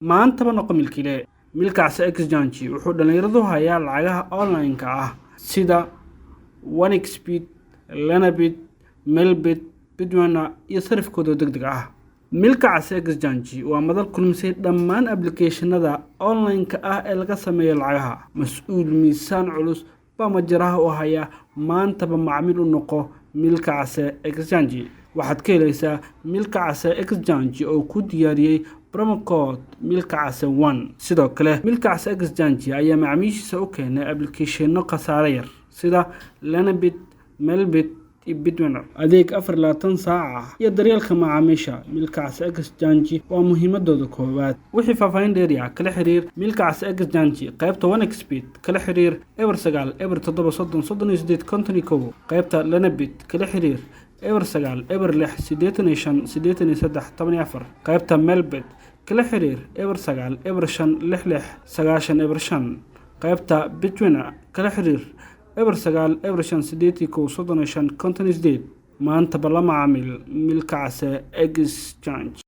maantaba noqo milkiile. Milkaas exchange wuxuu dhalinyaradu hayaa lacagaha online-ka ah sida OneXBet, Lanabit, Melbit, Bitwana iyo sarifkooda degdeg ah. Milkaas exchange waa madal kulmisay dhammaan applicationada online-ka ah ee laga sameeyo lacagaha. Mas'uul miisaan culus ba majaraha u haya maantaba macaamiil u noqo Milkaas exchange. waxaad ka helaysaa Milkaas exchange oo ku diyaariyay promo code Milkaas1. sidoo kale Milkaas exchange ayaa macaamiishiisa u keenay applicationo khasaare yar sida Lanabit, Melbit iyo Bitwana. adeeg 24 saac iyo daryeelka macaamiisha. Milkaas exchange waa muhiimadooda koowaad. wixii faahfaahin dheeri ah kala xiriir Milkaas exchange qaybta OneXBet kala xiriir Eber9 Eber7 30 38 qaybta Lanabit kala xiriir Eber9 Eber6 85 83 14 qaybta Melbit kala xiriir Eber9 Eber5 66 Eber5 qaybta Bitwana kala xiriir Eber9 Eber5 85 35 maanta bala macaamiil Milkaas exchange.